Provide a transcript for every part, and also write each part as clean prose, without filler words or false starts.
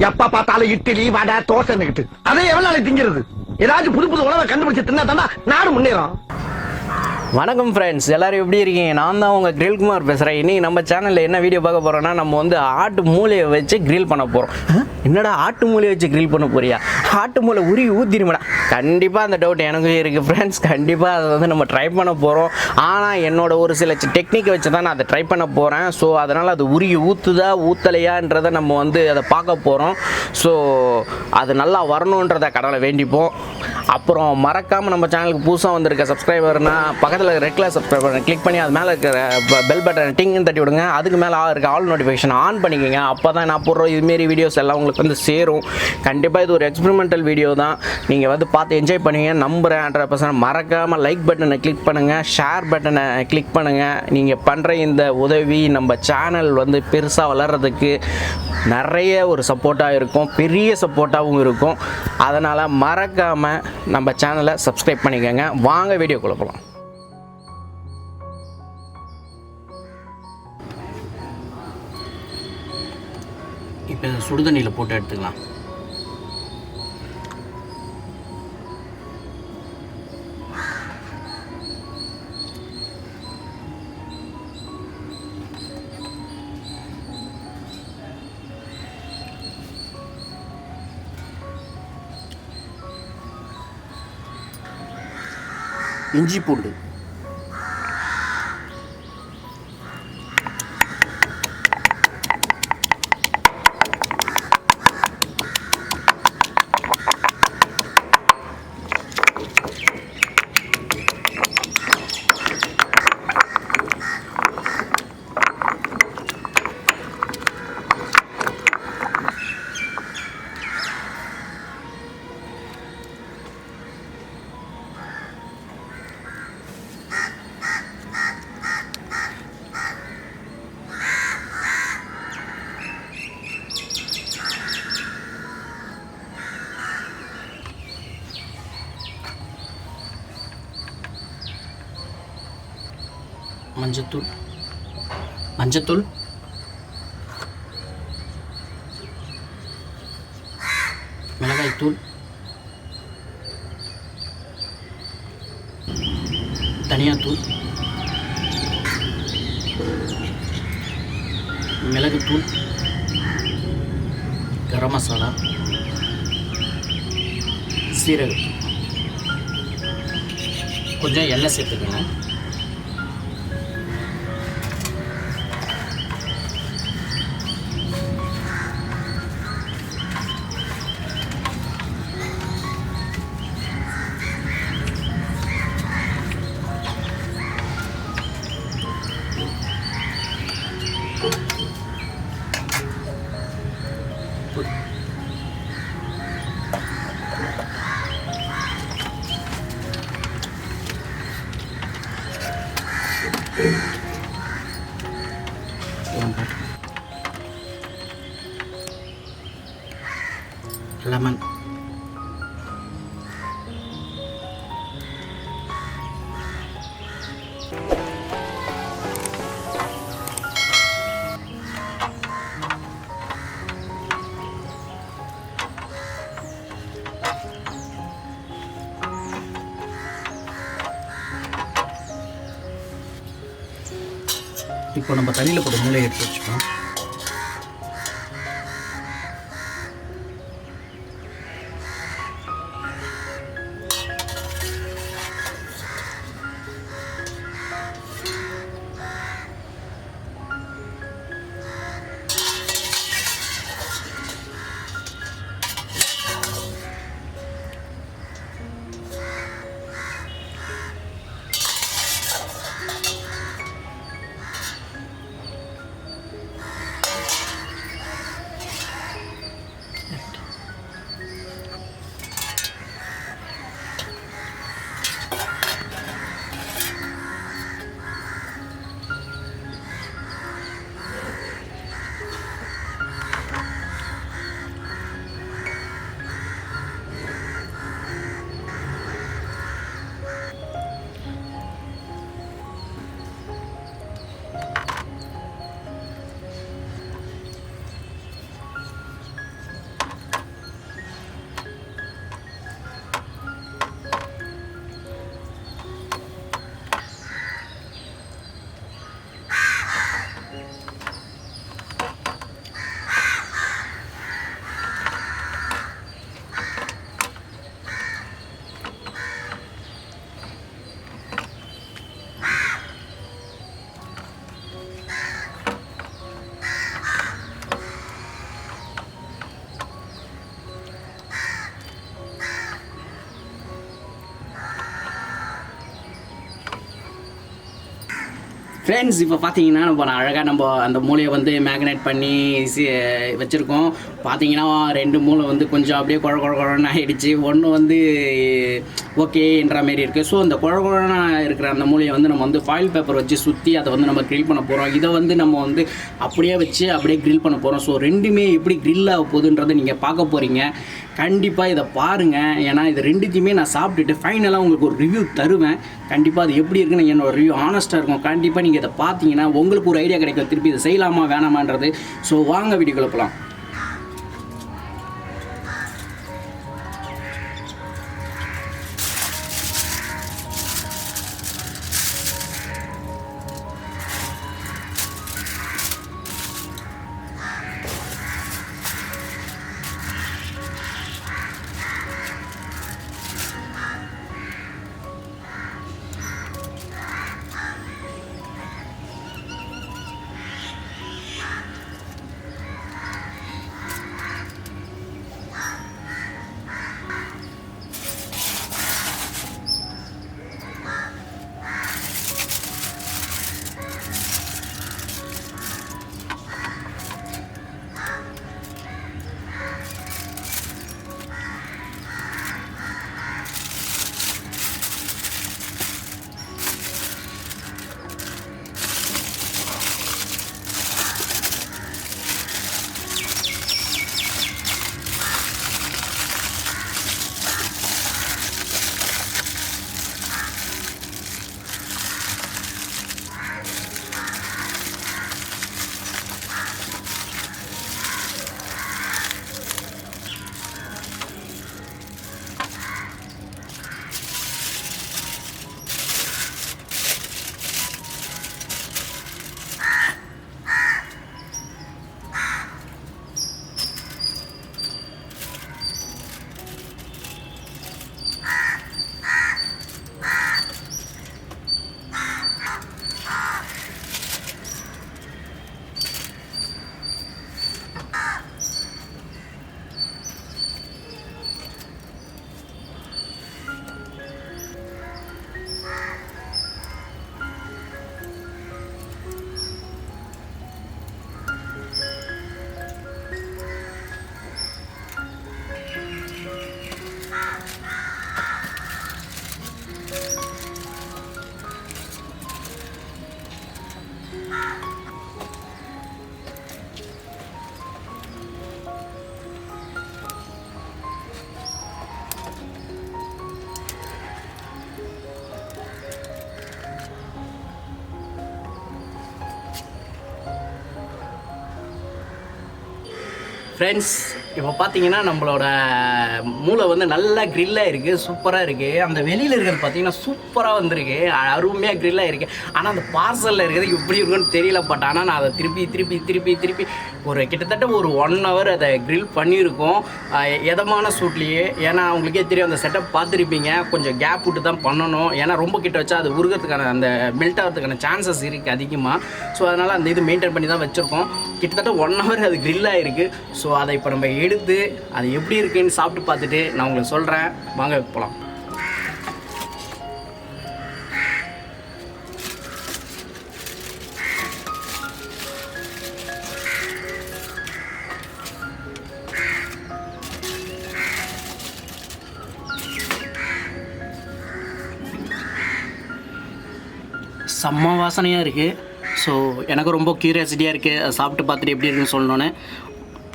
எப்ப பார்த்தாலும் இட்லி வடை தோசைன்னுகிட்டு அதை எவ்வளவு நாளைக்கு திங்கிறது? ஏதாச்சும் புது புது உணவை கண்டுபிடிச்சு தின்னா தானே நாடு முன்னேறும். வணக்கம் ஃப்ரெண்ட்ஸ், எல்லோரும் எப்படி இருக்கீங்க? நான் தான் உங்கள் கிரில் குமார் பேசுகிறேன். இன்றைக்கி நம்ம சேனலில் என்ன வீடியோ பார்க்க போகிறோன்னா, நம்ம வந்து ஆட்டு மூளையை வச்சு கிரில் பண்ண போகிறோம். என்னடா ஆட்டு மூளையை வச்சு கிரில் பண்ண போறியா? ஆட்டு மூளை உருவி ஊற்றிடுமாடா? கண்டிப்பாக அந்த டவுட் எனக்கும் இருக்குது ஃப்ரெண்ட்ஸ். கண்டிப்பாக அதை வந்து நம்ம ட்ரை பண்ண போகிறோம். ஆனால் என்னோட ஒரு சில டெக்னிக்கை வச்சு தான் நான் அதை ட்ரை பண்ண போகிறேன். ஸோ அதனால் அது உருகி ஊற்றுதா ஊற்றலையான்றதை நம்ம வந்து அதை பார்க்க போகிறோம். ஸோ அது நல்லா வரணுன்றதை கடவுளை வேண்டிப்போம். அப்புறம் மறக்காமல் நம்ம சேனலுக்கு புதுசாக வந்திருக்க சப்ஸ்கிரைபர்னா பக்கத்தில் red colour subscribe button click பண்ணி அது மேலே இருக்கிற பெல் பட்டன் டிங்னு தட்டி விடுங்க. அதுக்கு மேலே இருக்க ஆல் நோட்டிஃபிகேஷன் ஆன் பண்ணிக்கோங்க. அப்போ தான் நான் போடுற இதுமாரி வீடியோஸ் எல்லாம் உங்களுக்கு வந்து சேரும். கண்டிப்பாக இது ஒரு எக்ஸ்பெரிமெண்டல் வீடியோ தான். நீங்கள் வந்து பார்த்து என்ஜாய் பண்ணுவீங்க நம்புகிறேன். 100% மறக்காமல் லைக் பட்டனை கிளிக் பண்ணுங்கள், ஷேர் பட்டனை கிளிக் பண்ணுங்கள். நீங்கள் பண்ணுற இந்த உதவி நம்ம சேனல் வந்து பெருசாக வளர்கிறதுக்கு நிறைய ஒரு சப்போர்ட்டாக இருக்கும், பெரிய சப்போர்ட்டாகவும் இருக்கும். அதனால் மறக்காமல் நம்ம சேனலை சப்ஸ்கிரைப் பண்ணிக்கோங்க. வாங்க வீடியோக்குள்ளே போகலாம். இப்போ சுடுதண்ணியில் போட்டு எடுத்துக்கலாம். இஞ்சி பூண்டு, மஞ்சத்தூள், மிளகாய்த்தூள், தனியாத்தூள், மிளகுத்தூள், கரம் மசாலா, சீரகத்தூள், கொஞ்சம் எண்ணெய் சேர்த்துக்கணும். லெமன், இப்போ நம்ம தண்ணியில் போட்டு மூளையை எடுத்து வச்சுக்கோம். ஃப்ரெண்ட்ஸ் இப்போ பார்த்தீங்கன்னா நம்ம அந்த மூளையை வந்து மேக்னேட் பண்ணி வச்சுருக்கோம். பார்த்தீங்கன்னா 2 மூளை வந்து கொஞ்சம் அப்படியே குழன்னு ஆகிடுச்சு. ஒன்று வந்து ஓகேன்ற மாரி இருக்குது. ஸோ அந்த குழன்னு இருக்கிற அந்த மூளையை வந்து நம்ம வந்து ஃபாயில் பேப்பர் வச்சு சுற்றி அதை வந்து நம்ம க்ரில் பண்ண போகிறோம். இதை வந்து நம்ம வந்து அப்படியே வச்சு அப்படியே க்ரில் பண்ண போகிறோம். ஸோ ரெண்டுமே எப்படி க்ரில் ஆக போகுதுன்றதை நீங்கள் பார்க்க போகிறீங்க. கண்டிப்பாக இதை பாருங்கள். ஏன்னா இது ரெண்டுத்தையுமே நான் சாப்பிட்டுட்டு ஃபைனலாக உங்களுக்கு ஒரு ரிவ்யூ தருவேன். கண்டிப்பாக அது எப்படி இருக்குன்னு என்னோட ரிவ்யூ ஆனஸ்ட்டாக இருக்கும். கண்டிப்பாக நீங்கள் இதை பார்த்தீங்கன்னா உங்களுக்கு ஒரு ஐடியா கிடைக்கும், திருப்பி இதை செய்யலாமா வேணாமான்றது. ஸோ வாங்க வீடியோக்குள்ள போகலாம். ஃப்ரெண்ட்ஸ் இப்போ பார்த்தீங்கன்னா நம்மளோட மூளை வந்து நல்லா க்ரில்லாக இருக்குது, சூப்பராக இருக்குது. அந்த வெளியில் இருக்கிறது பார்த்தீங்கன்னா சூப்பராக வந்திருக்கு, அருமையாக க்ரில்லாக இருக்குது. ஆனால் அந்த பார்சலில் இருக்கிறது எப்படி இருக்குன்னு தெரியல. பட் ஆனால் நான் அதை திருப்பி ஒரு கிட்டத்தட்ட ஒரு 1 hour அதை க்ரில் பண்ணியிருக்கோம் எதமான சூட்லேயே. ஏன்னா உங்களுக்கே தெரியும், அந்த செட்டப் பார்த்துருப்பீங்க, கொஞ்சம் கேப் விட்டு தான் பண்ணணும். ஏன்னா ரொம்ப கிட்ட வச்சா அது உருகிறதுக்கான அந்த மெல்ட் ஆகிறதுக்கான சான்சஸ் இருக்குது அதிகமாக. ஸோ அதனால் அந்த இது மெயின்டைன் பண்ணி தான் வச்சுருக்கோம். கிட்டத்தட்ட 1 hour அது க்ரில்லாக இருக்குது. ஸோ அதை இப்போ நம்ம எடுத்து அது எப்படி இருக்குன்னு சாப்பிட்டு பார்த்துட்டு நான் உங்களுக்கு சொல்கிறேன். வாங்க போகலாம். செம்ம வாசனையாக இருக்குது. ஸோ எனக்கு ரொம்ப க்யூரியாசிட்டியாக இருக்குது, அதை சாப்பிட்டு பார்த்துட்டு எப்படி இருக்குன்னு சொல்லணுன்னு.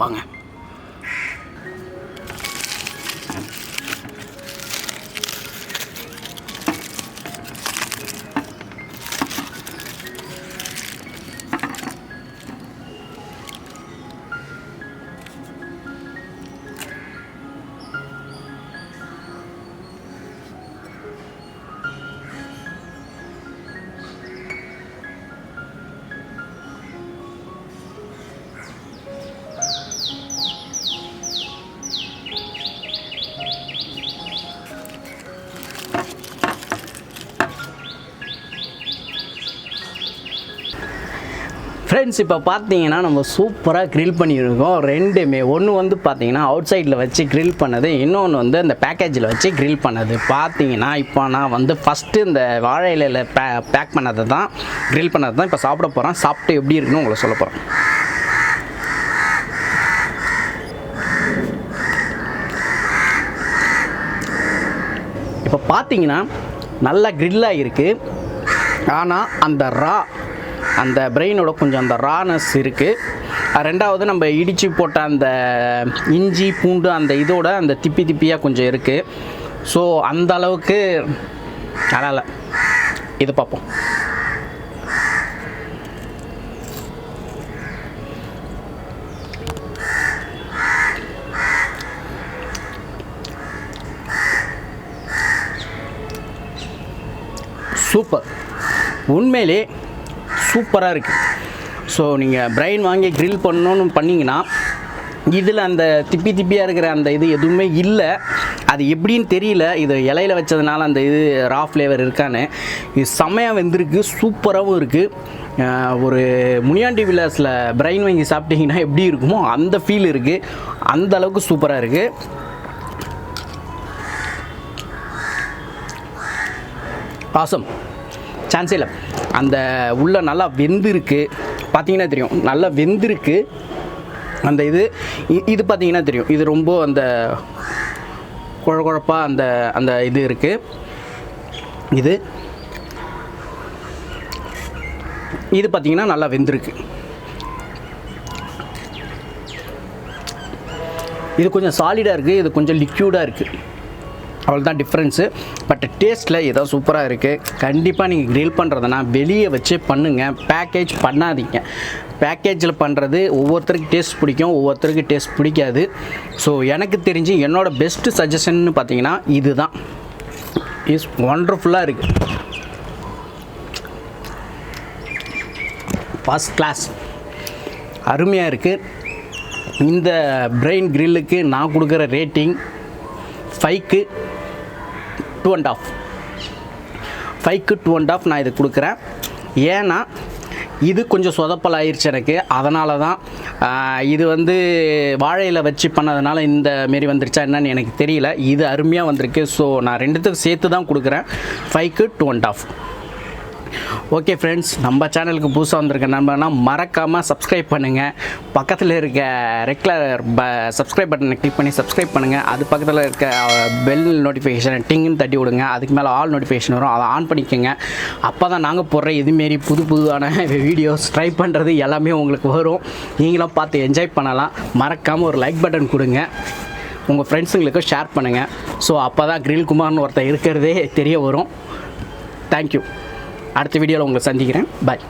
வாங்க. ஃப்ரெண்ட்ஸ் இப்போ பார்த்தீங்கன்னா நம்ம சூப்பராக க்ரில் பண்ணியிருக்கோம். ரெண்டுமே ஒன்று வந்து பார்த்தீங்கன்னா அவுட் சைடில் வச்சு க்ரில் பண்ணது, இன்னொன்று வந்து அந்த பேக்கேஜில் வச்சு க்ரில் பண்ணது. பார்த்தீங்கன்னா இப்போ நான் வந்து ஃபஸ்ட்டு இந்த வாழை இலையில் பேக் பண்ணதை தான் க்ரில் பண்ணது தான் இப்போ சாப்பிட போகிறேன். சாப்பிட்டு எப்படி இருக்குன்னு உங்களை சொல்ல போகிறேன். இப்போ பார்த்தீங்கன்னா நல்லா க்ரில்லாக இருக்குது. ஆனால் அந்த பிரெயினோட கொஞ்சம் அந்த ரானஸ் இருக்குது. ரெண்டாவது நம்ம இடித்து போட்ட அந்த இஞ்சி பூண்டு அந்த இதோட அந்த திப்பியாக கொஞ்சம் இருக்குது. ஸோ அந்த அளவுக்கு நல்லா இல்லை. இது பார்ப்போம். சூப்பர், உண்மையிலே சூப்பராக இருக்குது. ஸோ நீங்கள் பிரெயின் வாங்கி க்ரில் பண்ணணுன்னு பண்ணிங்கன்னா இதில் அந்த திப்பியாக இருக்கிற அந்த இது எதுவுமே இல்லை. அது எப்படின்னு தெரியல. இது இலையில் வச்சதுனால அந்த இது ரா ஃப்ளேவர் இருக்கான்னு. இது செம்மையாக வெந்திருக்கு, சூப்பராகவும் இருக்குது. ஒரு முனியாண்டி விலாஸில் பிரெயின் வாங்கி சாப்பிட்டீங்கன்னா எப்படி இருக்குமோ அந்த ஃபீல் இருக்குது. அந்த அளவுக்கு சூப்பராக இருக்குது. ஆசம், சான்ஸே இல்லை. அந்த உள்ள நல்லா வெந்திருக்கு, பார்த்தீங்கன்னா தெரியும். நல்லா வெந்திருக்கு அந்த இது பார்த்தீங்கன்னா தெரியும். இது ரொம்ப அந்த குழப்பாக அந்த இது இருக்குது. இது பார்த்தீங்கன்னா நல்லா வெந்திருக்கு. இது கொஞ்சம் சாலிடாக இருக்குது, இது கொஞ்சம் லிக்யூடாக இருக்குது. அவ்வளோதான் டிஃப்ரென்ஸு. பட் டேஸ்ட்டில் ஏதோ சூப்பராக இருக்குது. கண்டிப்பாக நீங்கள் க்ரில் பண்ணுறதுனா வெளியே வச்சு பண்ணுங்கள், பேக்கேஜ் பண்ணாதீங்க. பேக்கேஜில் பண்ணுறது ஒவ்வொருத்தருக்கு டேஸ்ட் பிடிக்கும், ஒவ்வொருத்தருக்கு டேஸ்ட் பிடிக்காது. ஸோ எனக்கு தெரிஞ்சு என்னோடய பெஸ்ட்டு சஜஷன்னு பார்த்தீங்கன்னா இது தான். இஸ் ஒண்டர்ஃபுல்லாக இருக்குது, ஃபஸ்ட் கிளாஸ், அருமையாக இருக்குது. இந்த பிரெயின் க்ரில்லுக்கு நான் கொடுக்குற ரேட்டிங் 5க்கு 2.5. 5க்கு 2.5 நான் இது கொடுக்குறேன். ஏன்னா இது கொஞ்சம் சொதப்பல் ஆயிடுச்சு எனக்கு. அதனால தான் இது வந்து வாழையில் வச்சு பண்ணதுனால இந்த மாரி வந்துருச்சா என்னன்னு எனக்கு தெரியல. இது அருமையாக வந்திருக்கு. ஸோ நான் ரெண்டுத்துக்கும் சேர்த்து தான் கொடுக்குறேன். 5க்கு 2.5. ஓகே ஃப்ரெண்ட்ஸ், நம்ம சேனலுக்கு புதுசாக வந்திருக்க நண்பர்னா மறக்காமல் சப்ஸ்கிரைப் பண்ணுங்கள். பக்கத்தில் இருக்க ரெகுலர் சப்ஸ்கிரைப் பட்டனை கிளிக் பண்ணி சப்ஸ்கிரைப் பண்ணுங்கள். அது பக்கத்தில் இருக்க பெல் நோட்டிஃபிகேஷனை டிங்குன்னு தட்டி விடுங்க. அதுக்கு மேலே ஆல் நோட்டிஃபிகேஷன் வரும், அதை ஆன் பண்ணிக்கோங்க. அப்போ தான் நாங்கள் போடுற இதுமாரி புதுவான வீடியோஸ் ட்ரை பண்ணுறது எல்லாமே உங்களுக்கு வரும். நீங்களும் பார்த்து என்ஜாய் பண்ணலாம். மறக்காமல் ஒரு லைக் பட்டன் கொடுங்க, உங்கள் ஃப்ரெண்ட்ஸுங்களுக்கு ஷேர் பண்ணுங்கள். ஸோ அப்போ தான் கிரில் குமார்னு ஒருத்தர் இருக்கிறதே தெரிய வரும். தேங்க்யூ. அடுத்த வீடியோவில் உங்களை சந்திக்கிறேன். பாய்.